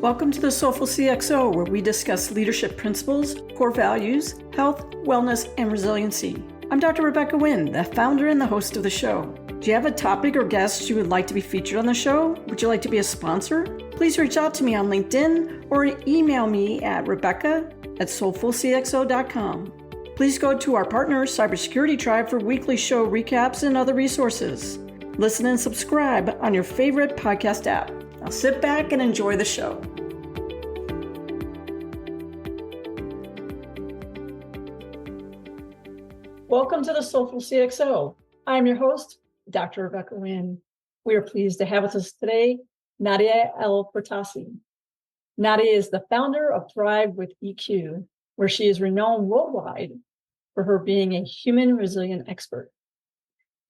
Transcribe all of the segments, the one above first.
Welcome to the Soulful CXO, where we discuss leadership principles, core values, health, wellness, and resiliency. I'm Dr. Rebecca Wynn, the founder and the host of the show. Do you have a topic or guest you would like to be featured on the show? Would you like to be a sponsor? Please reach out to me on LinkedIn or email me at rebecca@soulfulcxo.com. Please go to our partner, Cybersecurity Tribe, for weekly show recaps and other resources. Listen and subscribe on your favorite podcast app. Now sit back and enjoy the show. Welcome to the Soulful CXO. I'm your host, Dr. Rebecca Wynn. We are pleased to have with us today Nadia El-Portasi. Nadia is the founder of Thrive with EQ, where she is renowned worldwide for her being a human resilient expert.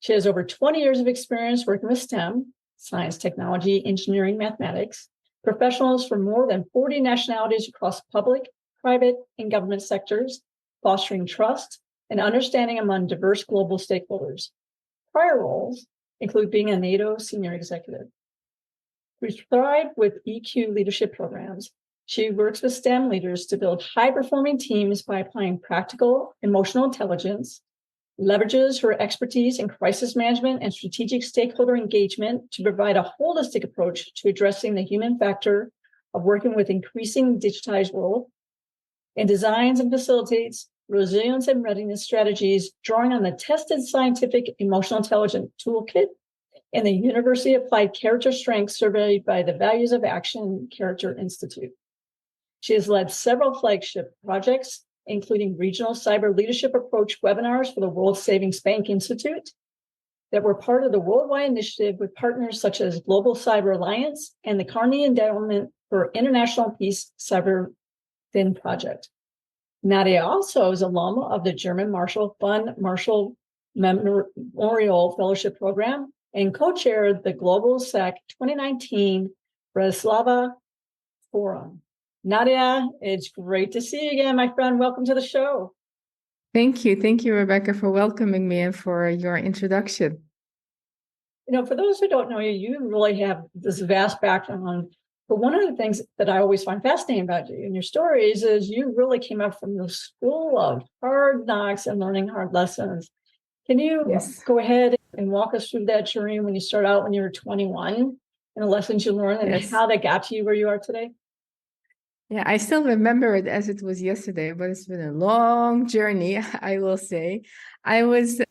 She has over 20 years of experience working with STEM, science, technology, engineering, mathematics, professionals from more than 40 nationalities across public, private, and government sectors, fostering trust and understanding among diverse global stakeholders. Prior roles include being a NATO senior executive. Through Thrive with EQ leadership programs, she works with STEM leaders to build high-performing teams by applying practical emotional intelligence, leverages her expertise in crisis management and strategic stakeholder engagement to provide a holistic approach to addressing the human factor of working with increasing digitized world, and designs and facilitates resilience and readiness strategies drawing on the tested scientific emotional intelligence toolkit and the University Applied Character Strengths surveyed by the Values of Action Character Institute. She has led several flagship projects, including regional cyber leadership approach webinars for the World Savings Bank Institute that were part of the worldwide initiative with partners such as Global Cyber Alliance and the Carnegie Endowment for International Peace Cyber Fin Project. Nadia also is alum of the German Marshall Fund Marshall Memorial Fellowship Program and co-chaired the Global SEC 2019 Bratislava Forum. Nadia, it's great to see you again, my friend. Welcome to the show. Thank you. Thank you, Rebecca, for welcoming me and for your introduction. You know, for those who don't know you, you really have this vast background. But one of the things that I always find fascinating about you and your stories is you really came up from the school of hard knocks and learning hard lessons. Can you go ahead and walk us through that journey when you started out when you were 21 and the lessons you learned and how that got to you where you are today? Yeah, I still remember it as it was yesterday, but it's been a long journey, I will say. I went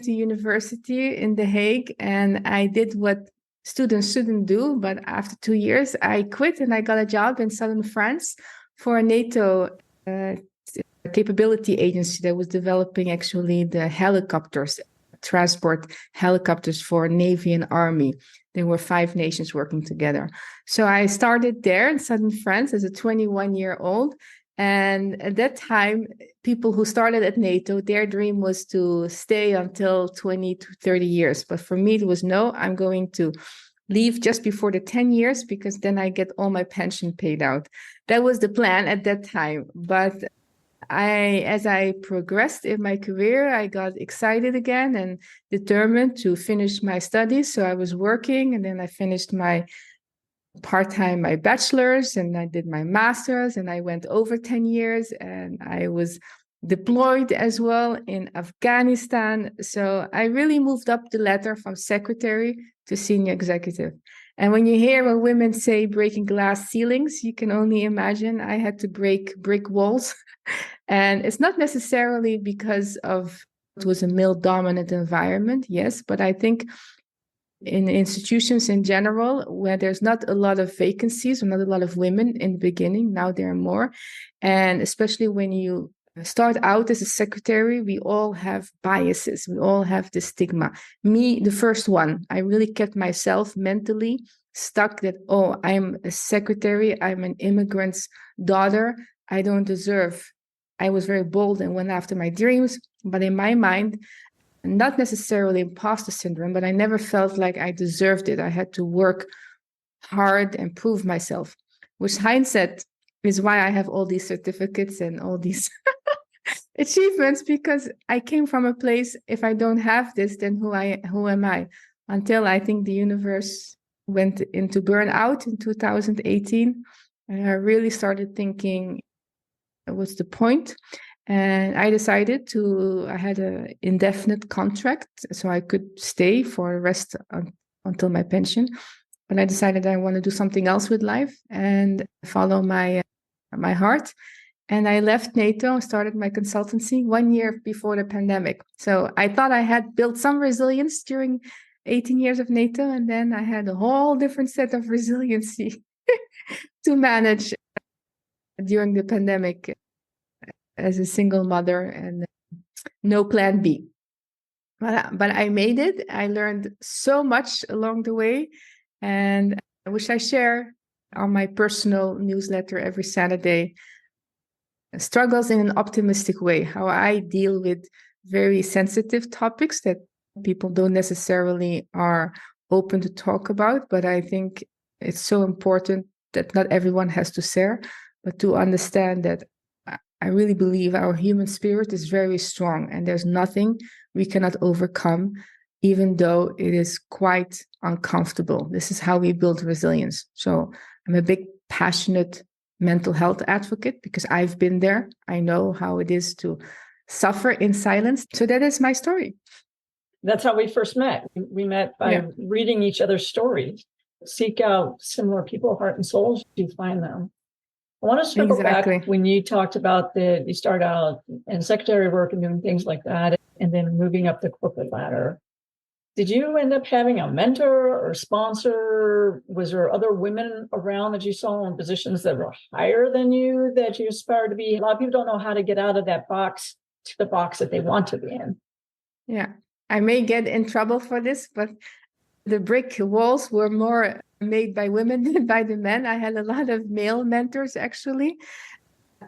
to university in The Hague and I did what students shouldn't do, but after 2 years, I quit and I got a job in southern France for a NATO capability agency that was developing actually the helicopters, transport helicopters for Navy and Army. There were 5 nations working together. So I started there in southern France as a 21-year-old. And at that time, people who started at NATO, their dream was to stay until 20 to 30 years. But for me, it was no, I'm going to leave just before the 10 years because then I get all my pension paid out. That was the plan at that time. But as I progressed in my career, I got excited again and determined to finish my studies. So I was working and then I finished my part-time, my bachelor's, and I did my master's, and I went over 10 years and I was deployed as well in Afghanistan. So I really moved up the ladder from secretary to senior executive. And when you hear when women say breaking glass ceilings, you can only imagine I had to break brick walls. And it's not necessarily because of it was a male-dominant environment, yes, but I think in institutions in general, where there's not a lot of vacancies or not a lot of women in the beginning, now there are more. And especially when you start out as a secretary, we all have biases. We all have the stigma. Me, the first one, I really kept myself mentally stuck that, oh, I'm a secretary. I'm an immigrant's daughter. I don't deserve. I was very bold and went after my dreams. But in my mind, not necessarily imposter syndrome, but I never felt like I deserved it. I had to work hard and prove myself, which hindsight is why I have all these certificates and all these achievements, because I came from a place, if I don't have this, then who am I? Until I think the universe went into burnout in 2018. And I really started thinking, what's the point? And I decided I had an indefinite contract, so I could stay for the rest until my pension. But I decided I want to do something else with life and follow my heart. And I left NATO and started my consultancy 1 year before the pandemic. So I thought I had built some resilience during 18 years of NATO, and then I had a whole different set of resiliency to manage during the pandemic as a single mother and no plan B. But I made it. I learned so much along the way, and which I share on my personal newsletter every Saturday. Struggles in an optimistic way, how I deal with very sensitive topics that people don't necessarily are open to talk about. But I think it's so important that not everyone has to share, but to understand that I really believe our human spirit is very strong and there's nothing we cannot overcome, even though it is quite uncomfortable. This is how we build resilience. So I'm a big, passionate mental health advocate because I've been there. I know how it is to suffer in silence. So that is my story. That's how we first met. We met by reading each other's stories. Seek out similar people, heart and souls, to find them. I want to circle back when you talked about you start out in secretary work and doing things like that, and then moving up the corporate ladder. Did you end up having a mentor or sponsor? Was there other women around that you saw in positions that were higher than you that you aspired to be? A lot of people don't know how to get out of that box to the box that they want to be in. Yeah, I may get in trouble for this, but the brick walls were more made by women than by the men. I had a lot of male mentors, actually.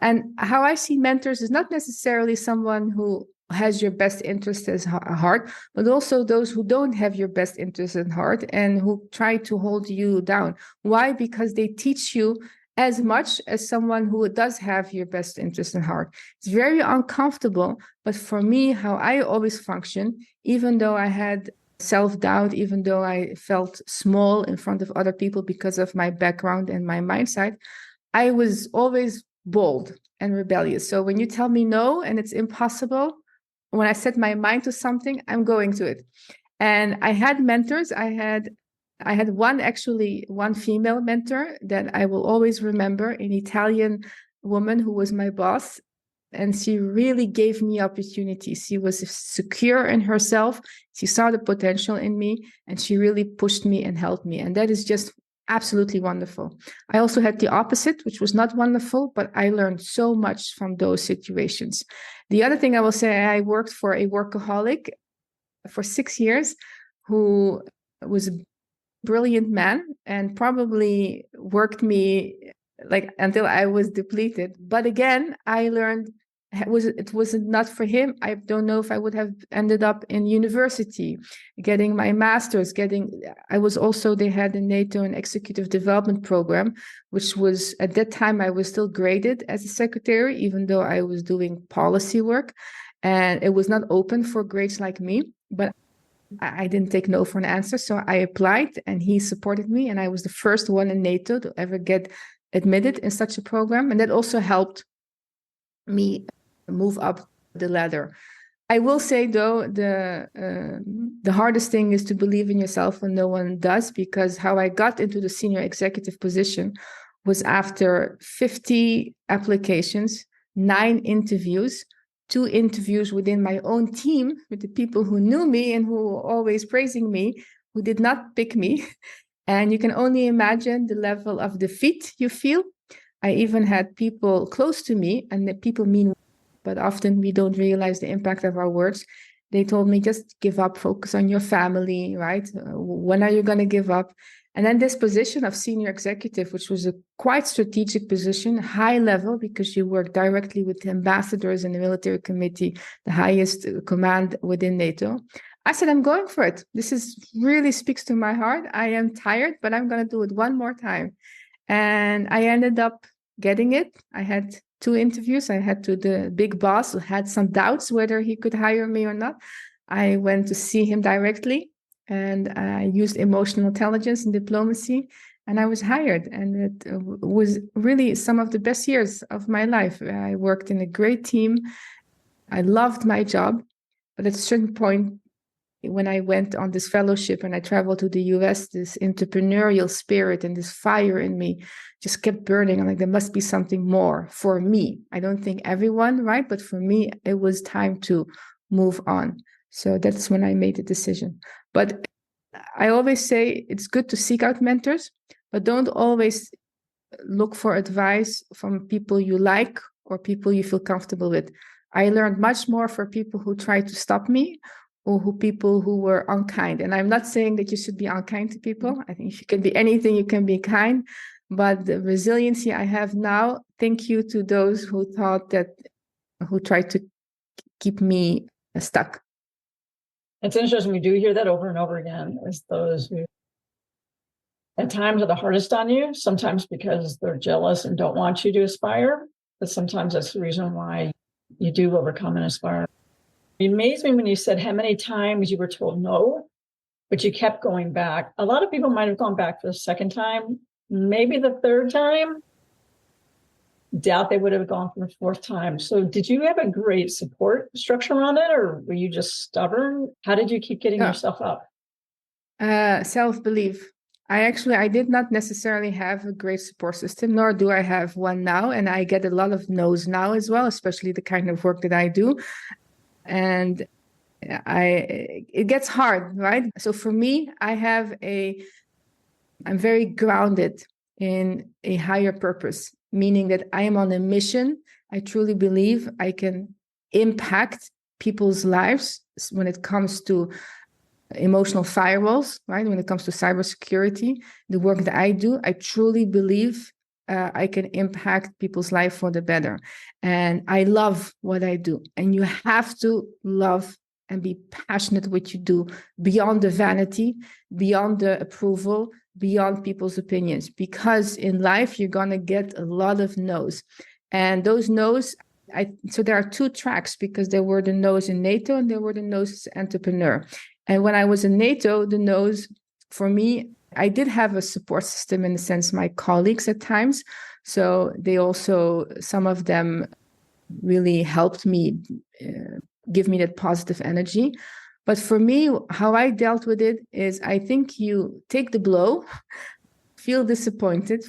And how I see mentors is not necessarily someone who has your best interest at heart, but also those who don't have your best interest at heart and who try to hold you down. Why? Because they teach you as much as someone who does have your best interest in heart. It's very uncomfortable, but for me, how I always function, even though I had self-doubt, even though I felt small in front of other people because of my background and my mindset, I was always bold and rebellious. So when you tell me no and it's impossible, when I set my mind to something, I'm going to it. And I had mentors. I had one female mentor that I will always remember, an Italian woman who was my boss. And she really gave me opportunities. She was secure in herself. She saw the potential in me, and she really pushed me and helped me. And that is just absolutely wonderful. I also had the opposite, which was not wonderful, but I learned so much from those situations. The other thing I will say, I worked for a workaholic for 6 years who was a brilliant man and probably worked me like until I was depleted. But again, I learned it was not for him. I don't know if I would have ended up in university, getting my master's, they had a NATO and executive development program, which was, at that time, I was still graded as a secretary, even though I was doing policy work. And it was not open for grades like me, but I didn't take no for an answer. So I applied and he supported me. And I was the first one in NATO to ever get admitted in such a program. And that also helped me move up the ladder. I will say, though, the hardest thing is to believe in yourself when no one does, because how I got into the senior executive position was after 50 applications, 9 interviews, 2 interviews within my own team with the people who knew me and who were always praising me, who did not pick me. And you can only imagine the level of defeat you feel. I even had people close to me, and the people mean, but often we don't realize the impact of our words. They told me, just give up, focus on your family, right? When are you going to give up? And then this position of senior executive, which was a quite strategic position, high level, because you work directly with the ambassadors in the military committee, the highest command within NATO. I said, I'm going for it. This really speaks to my heart. I am tired, but I'm going to do it one more time. And I ended up getting it. I had 2 interviews. I had the big boss who had some doubts whether he could hire me or not. I went to see him directly, and I used emotional intelligence and diplomacy, and I was hired. And it was really some of the best years of my life. I worked in a great team. I loved my job. But at a certain point, when I went on this fellowship and I traveled to the US, this entrepreneurial spirit and this fire in me just kept burning. I'm like, there must be something more for me. I don't think everyone, right? But for me, it was time to move on. So that's when I made the decision. But I always say it's good to seek out mentors, but don't always look for advice from people you like or people you feel comfortable with. I learned much more from people who tried to stop me or people who were unkind. And I'm not saying that you should be unkind to people. I think if you can be anything, you can be kind. But the resiliency I have now, thank you to those who tried to keep me stuck. It's interesting. We do hear that over and over again, is those who at times are the hardest on you, sometimes because they're jealous and don't want you to aspire, but sometimes that's the reason why you do overcome and aspire. It amazed me when you said how many times you were told no, but you kept going back. A lot of people might have gone back for the second time, maybe the third time. Doubt they would have gone for the fourth time. So did you have a great support structure around it, or were you just stubborn? How did you keep getting yourself up? Self-belief. I did not necessarily have a great support system, nor do I have one now. And I get a lot of no's now as well, especially the kind of work that I do. And it gets hard, right? So for me, I'm very grounded in a higher purpose, meaning that I am on a mission. I truly believe I can impact people's lives when it comes to emotional firewalls, right? When it comes to cybersecurity, the work that I do, I truly believe I can impact people's life for the better. And I love what I do. And you have to love and be passionate what you do beyond the vanity, beyond the approval, beyond people's opinions. Because in life, you're going to get a lot of no's. And those no's, so there are two tracks, because there were the no's in NATO and there were the no's as entrepreneur. And when I was in NATO, the no's, for me, I did have a support system in the sense my colleagues at times. So some of them really helped me, give me that positive energy. But for me, how I dealt with it is I think you take the blow, feel disappointed,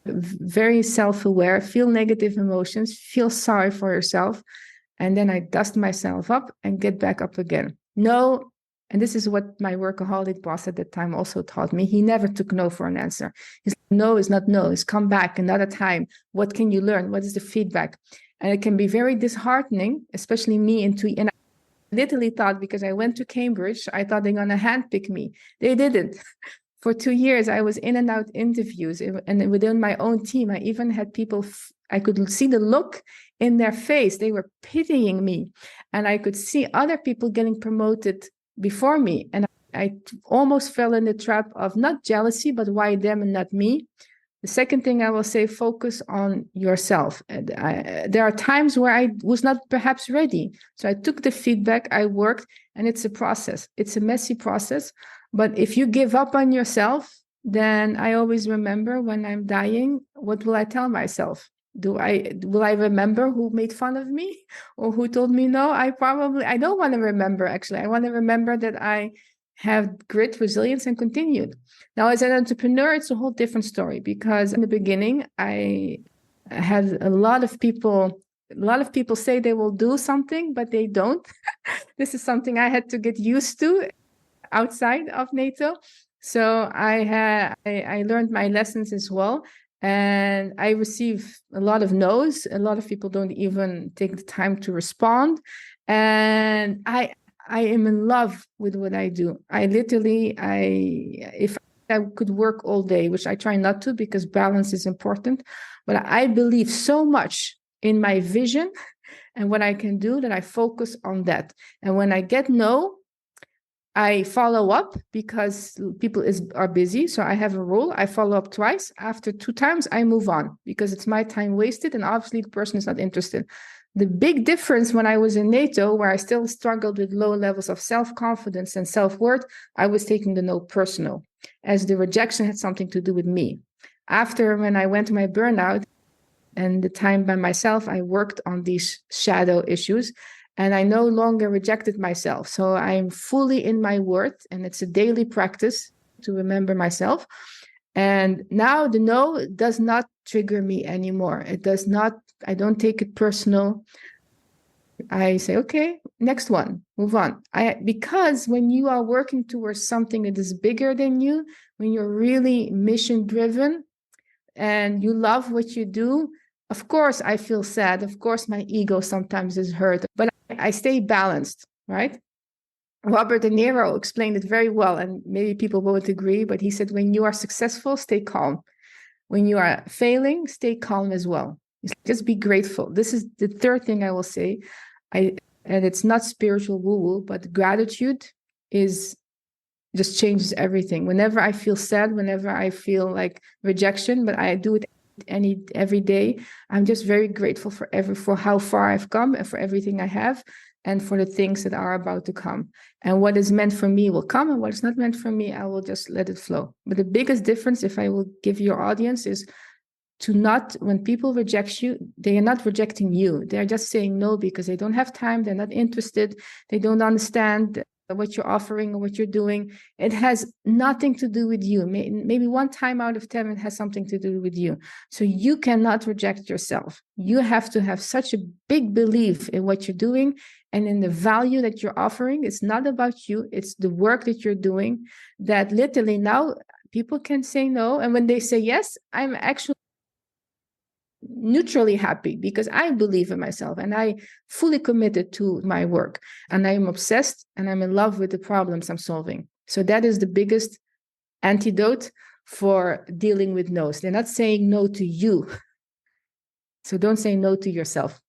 very self-aware, feel negative emotions, feel sorry for yourself. And then I dust myself up and get back up again. No. And this is what my workaholic boss at that time also taught me. He never took no for an answer. His no is not no. It's come back another time. What can you learn? What is the feedback? And it can be very disheartening, especially me. And I literally thought, because I went to Cambridge, I thought they're going to handpick me. They didn't. For 2 years, I was in and out interviews. And within my own team, I even had people, I could see the look in their face. They were pitying me. And I could see other people getting promoted before me. And I almost fell in the trap of not jealousy, but why them and not me. The second thing I will say, focus on yourself. There are times where I was not perhaps ready. So I took the feedback, I worked, and it's a process. It's a messy process. But if you give up on yourself, then I always remember when I'm dying, what will I tell myself? Will I remember who made fun of me or who told me no? I don't want to remember, actually. I want to remember that I have grit, resilience, and continued. Now, as an entrepreneur, it's a whole different story, because in the beginning, I had a lot of people say they will do something, but they don't. This is something I had to get used to outside of NATO. So I learned my lessons as well. And I receive a lot of no's. A lot of people don't even take the time to respond. And I am in love with what I do. If I could work all day, which I try not to because balance is important, but I believe so much in my vision and what I can do that I focus on that. And when I get no, I follow up, because people are busy. So I have a rule. I follow up twice. After 2 times, I move on, because it's my time wasted. And obviously the person is not interested. The big difference when I was in NATO, where I still struggled with low levels of self-confidence and self-worth, I was taking the no personal, as the rejection had something to do with me. After, when I went to my burnout and the time by myself, I worked on these shadow issues, and I no longer rejected myself. So I'm fully in my worth, and it's a daily practice to remember myself. And now the no does not trigger me anymore. It does not, I don't take it personal. I say, okay, next one, move on. Because when you are working towards something that is bigger than you, when you're really mission driven and you love what you do, of course I feel sad. Of course my ego sometimes is hurt, but I stay balanced, right? Robert De Niro explained it very well, and maybe people won't agree, but he said, when you are successful, stay calm. When you are failing, stay calm as well. Just be grateful. This is the third thing I will say. And it's not spiritual woo-woo, but gratitude just changes everything. Whenever I feel sad, whenever I feel like rejection, but I do it every day, I'm just very grateful for how far I've come and for everything I have, and for the things that are about to come. And what is meant for me will come, and what is not meant for me, I will just let it flow. But the biggest difference, if I will give your audience, is to not, when people reject you, they are not rejecting you. They're just saying no because they don't have time, they're not interested, they don't understand what you're offering or what you're doing. It has nothing to do with you. Maybe 1 time out of 10, it has something to do with you. So you cannot reject yourself. You have to have such a big belief in what you're doing and in the value that you're offering. It's not about you. It's the work that you're doing, that literally now people can say no. And when they say yes, I'm actually neutrally happy because I believe in myself and I fully committed to my work, and I am obsessed and I'm in love with the problems I'm solving. So that is the biggest antidote for dealing with no's. They're not saying no to you. So don't say no to yourself.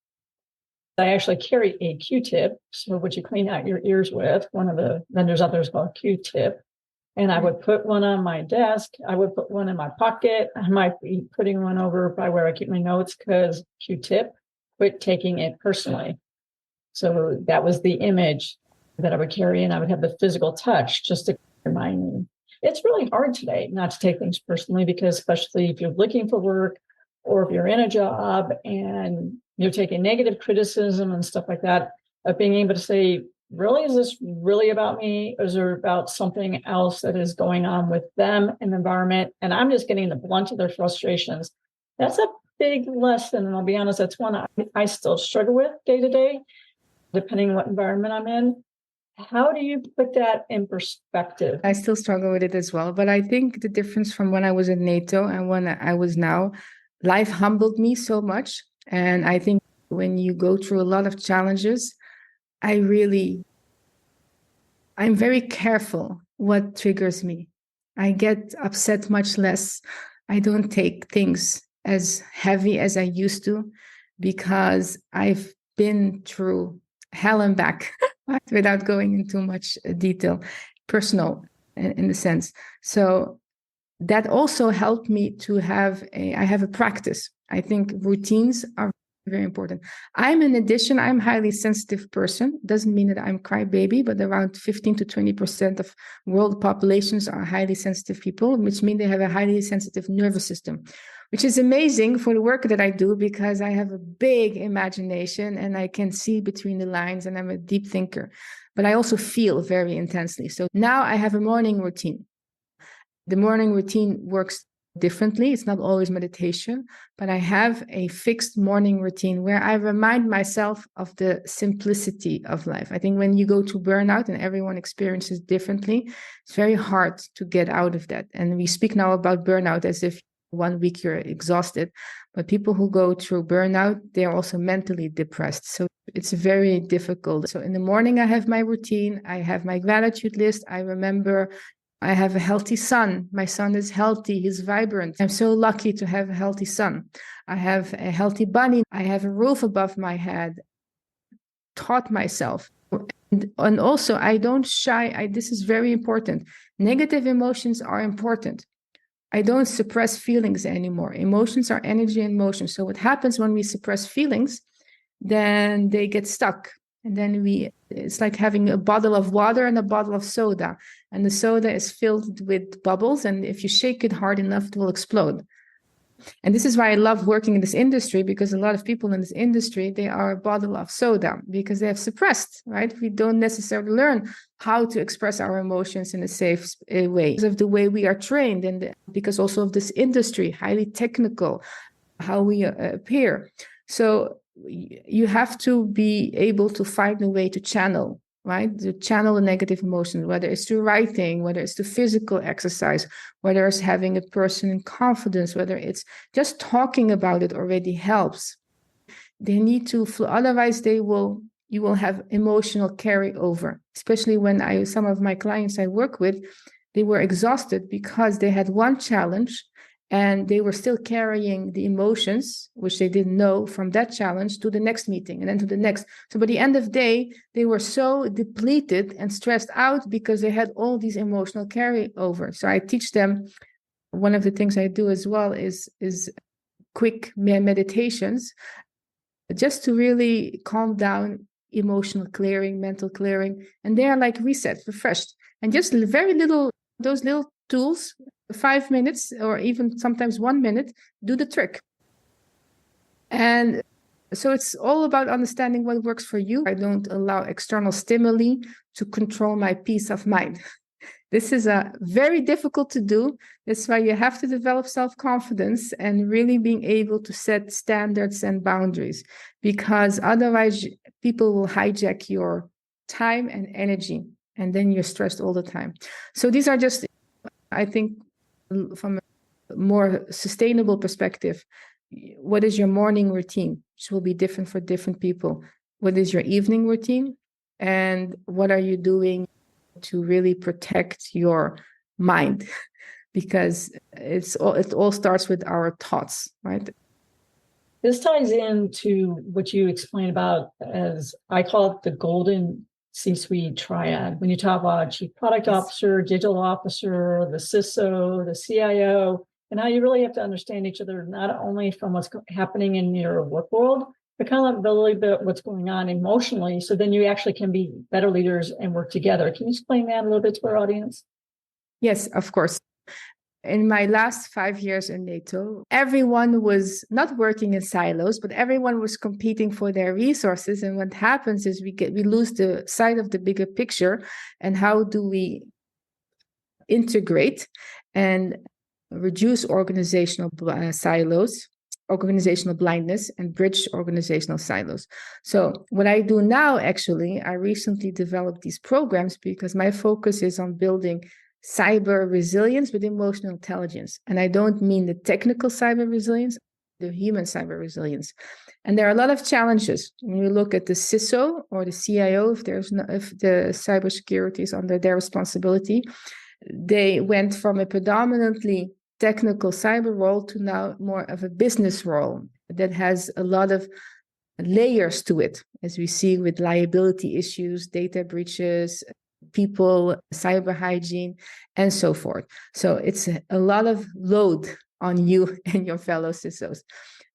I actually carry a Q-tip, so what you clean out your ears with. One of the vendors out there is called Q-tip. And I would put one on my desk. I would put one in my pocket. I might be putting one over by where I keep my notes, because Q-tip, quit taking it personally. So that was the image that I would carry, and I would have the physical touch just to remind me. It's really hard today not to take things personally, because especially if you're looking for work or if you're in a job and you're taking negative criticism and stuff like that, of being able to say, really, is this really about me? Or is there about something else that is going on with them and the environment? And I'm just getting the blunt of their frustrations. That's a big lesson. And I'll be honest, that's one I still struggle with day to day, depending on what environment I'm in. How do you put that in perspective? I still struggle with it as well. But I think the difference from when I was in NATO and when I was now, life humbled me so much. And I think when you go through a lot of challenges, I'm very careful what triggers me. I get upset much less. I don't take things as heavy as I used to, because I've been through hell and back without going into much detail, personal in the sense. So that also helped me to have a practice. I think routines are very important. I'm highly sensitive person. Doesn't mean that I'm crybaby, but around 15 to 20% of world populations are highly sensitive people, which means they have a highly sensitive nervous system, which is amazing for the work that I do, because I have a big imagination and I can see between the lines, and I'm a deep thinker, but I also feel very intensely. So now I have a morning routine. The morning routine works differently. It's not always meditation, but I have a fixed morning routine where I remind myself of the simplicity of life. I think when you go to burnout, and everyone experiences differently, it's very hard to get out of that. And we speak now about burnout as if 1 week you're exhausted, but people who go through burnout, they're also mentally depressed. So it's very difficult. So in the morning, I have my routine. I have my gratitude list. I remember I have a healthy son. My son is healthy. He's vibrant. I'm so lucky to have a healthy son. I have a healthy body. I have a roof above my head. Taught myself. And also, I don't shy. This is very important. Negative emotions are important. I don't suppress feelings anymore. Emotions are energy and motion. So what happens when we suppress feelings, then they get stuck. And then it's like having a bottle of water and a bottle of soda. And the soda is filled with bubbles. And if you shake it hard enough, it will explode. And this is why I love working in this industry, because a lot of people in this industry, they are a bottle of soda because they have suppressed, right? We don't necessarily learn how to express our emotions in a safe way because of the way we are trained and because also of this industry, highly technical, how we appear. So you have to be able to find a way to channel, right? To channel the negative emotions, whether it's through writing, whether it's through physical exercise, whether it's having a person in confidence, whether it's just talking about it already helps. They need to, otherwise you will have emotional carryover, especially when some of my clients I work with, they were exhausted because they had one challenge and they were still carrying the emotions, which they didn't know, from that challenge to the next meeting and then to the next. So by the end of the day, they were so depleted and stressed out because they had all these emotional carryover. So I teach them, one of the things I do as well is quick meditations, just to really calm down, emotional clearing, mental clearing. And they are like reset, refreshed. And just very little, those little tools, 5 minutes or even sometimes 1 minute, do the trick. And so it's all about understanding what works for you. I don't allow external stimuli to control my peace of mind. This is very difficult to do. That's why you have to develop self-confidence and really being able to set standards and boundaries, because otherwise people will hijack your time and energy, and then you're stressed all the time. So these are just, I think, from a more sustainable perspective, what is your morning routine, which will be different for different people? What is your evening routine? And what are you doing to really protect your mind? Because it all starts with our thoughts, right? This ties into what you explained about, as I call it, the golden C-suite triad. When you talk about chief product officer, digital officer, the CISO, the CIO, and how you really have to understand each other, not only from what's happening in your work world, but kind of a little bit what's going on emotionally. So then you actually can be better leaders and work together. Can you explain that a little bit to our audience? Yes, of course. In my last 5 years in NATO, everyone was not working in silos, but everyone was competing for their resources. And what happens is we lose the sight of the bigger picture. And how do we integrate and reduce organizational silos, organizational blindness, and bridge organizational silos? So what I do now, actually, I recently developed these programs because my focus is on building cyber resilience with emotional intelligence. And I don't mean the technical cyber resilience, the human cyber resilience. And there are a lot of challenges. When you look at the CISO or the CIO, if the cybersecurity is under their responsibility, they went from a predominantly technical cyber role to now more of a business role that has a lot of layers to it, as we see with liability issues, data breaches, people, cyber hygiene, and so forth. So it's a lot of load on you and your fellow CISOs.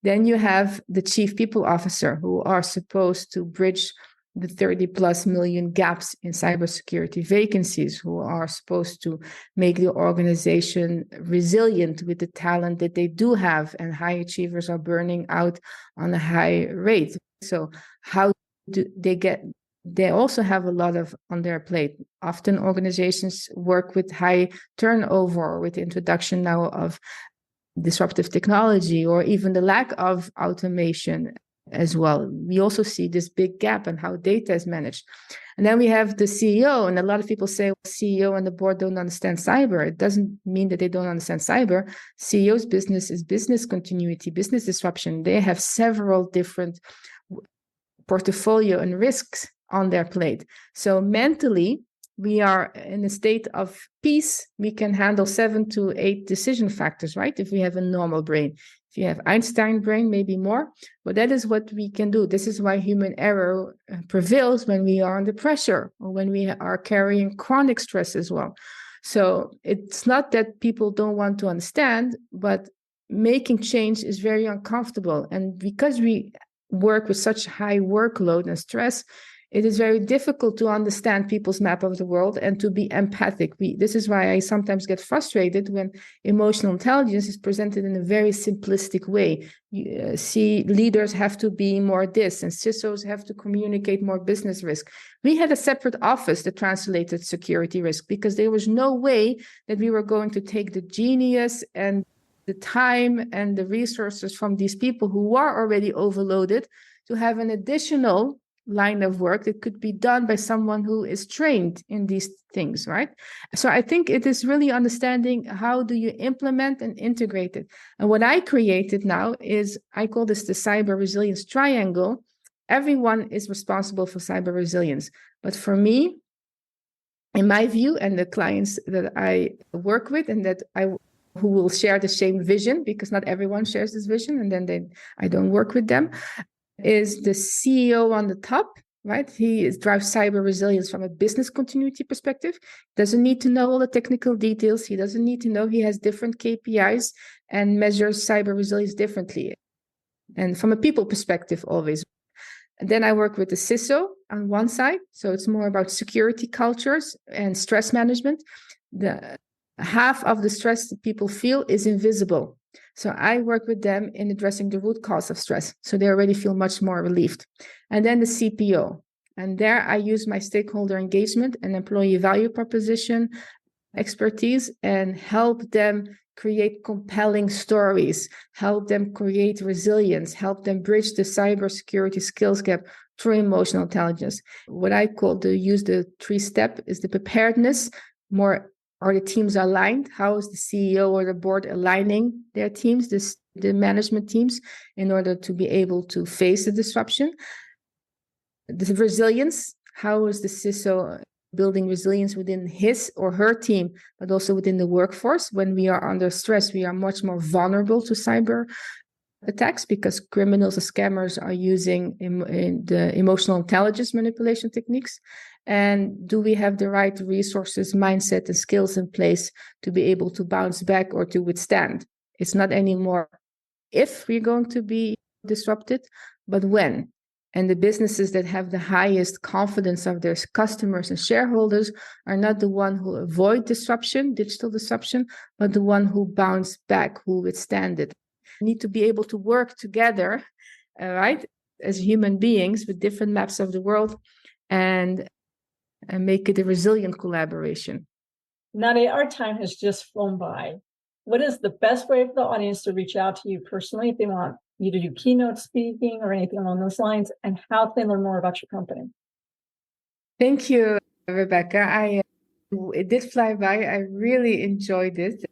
Then you have the chief people officer, who are supposed to bridge the 30 plus million gaps in cybersecurity vacancies, who are supposed to make the organization resilient with the talent that they do have, and high achievers are burning out on a high rate. So how do they get? They also have a lot on their plate. Often organizations work with high turnover, with the introduction now of disruptive technology, or even the lack of automation as well. We also see this big gap in how data is managed. And then we have the CEO, and a lot of people say, well, CEO and the board don't understand cyber. It doesn't mean that they don't understand cyber. CEO's business is business continuity, business disruption. They have several different portfolio and risks on their plate. So mentally, we are in a state of peace. We can handle 7 to 8 decision factors, right? If we have a normal brain. If you have Einstein brain, maybe more, but that is what we can do. This is why human error prevails when we are under pressure, or when we are carrying chronic stress as well. So it's not that people don't want to understand, but making change is very uncomfortable. And because we work with such high workload and stress, it is very difficult to understand people's map of the world and to be empathic. This is why I sometimes get frustrated when emotional intelligence is presented in a very simplistic way. You see, leaders have to be more this, and CISOs have to communicate more business risk. We had a separate office that translated security risk because there was no way that we were going to take the genius and the time and the resources from these people who are already overloaded to have an additional line of work that could be done by someone who is trained in these things, right? So I think it is really understanding how do you implement and integrate it. And what I created now is, I call this the cyber resilience triangle. Everyone is responsible for cyber resilience. But for me, in my view, and the clients that I work with and who will share the same vision, because not everyone shares this vision, and then I don't work with them, is the CEO on the top, right? He drives cyber resilience from a business continuity perspective. Doesn't need to know all the technical details. He doesn't need to know he has different KPIs and measures cyber resilience differently. And from a people perspective, always. And then I work with the CISO on one side. So it's more about security cultures and stress management. The half of the stress that people feel is invisible. So I work with them in addressing the root cause of stress. So they already feel much more relieved. And then the CPO. And there I use my stakeholder engagement and employee value proposition expertise and help them create compelling stories, help them create resilience, help them bridge the cybersecurity skills gap through emotional intelligence. What I call use the 3-step is the preparedness. More, are the teams aligned? How is the CEO or the board aligning their teams, the management teams, in order to be able to face the disruption? The resilience, how is the CISO building resilience within his or her team, but also within the workforce? When we are under stress, we are much more vulnerable to cyber attacks because criminals and scammers are using the emotional intelligence manipulation techniques. And do we have the right resources, mindset, and skills in place to be able to bounce back or to withstand? It's not anymore if we're going to be disrupted, but when. And the businesses that have the highest confidence of their customers and shareholders are not the one who avoid disruption, digital disruption, but the one who bounce back, who withstand it. We need to be able to work together, right, as human beings with different maps of the world and make it a resilient collaboration. Nadia, our time has just flown by. What is the best way for the audience to reach out to you personally if they want you to do keynote speaking or anything along those lines, and how can they learn more about your company? Thank you, Rebecca. It did fly by. I really enjoyed it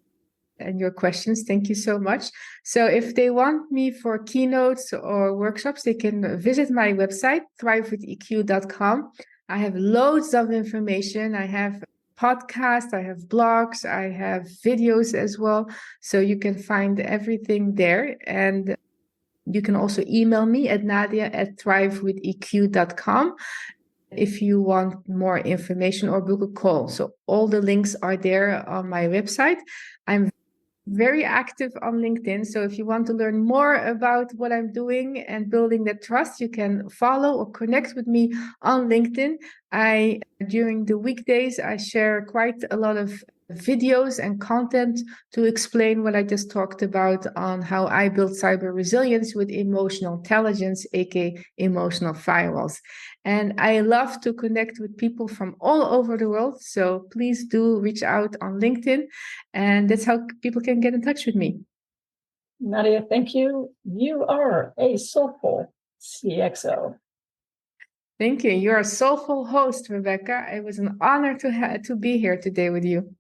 and your questions. Thank you so much. So if they want me for keynotes or workshops, they can visit my website, thrivewitheq.com. I have loads of information. I have podcasts, I have blogs, I have videos as well. So you can find everything there. And you can also email me at nadia@thrivewitheq.com if you want more information or book a call. So all the links are there on my website. I'm very active on LinkedIn. So if you want to learn more about what I'm doing and building that trust, you can follow or connect with me on LinkedIn. During the weekdays, I share quite a lot of videos and content to explain what I just talked about on how I build cyber resilience with emotional intelligence, aka emotional firewalls. And I love to connect with people from all over the world. So please do reach out on LinkedIn. And that's how people can get in touch with me. Nadia, thank you. You are a soulful CXO. Thank you. You're a soulful host, Rebecca. It was an honor to be here today with you.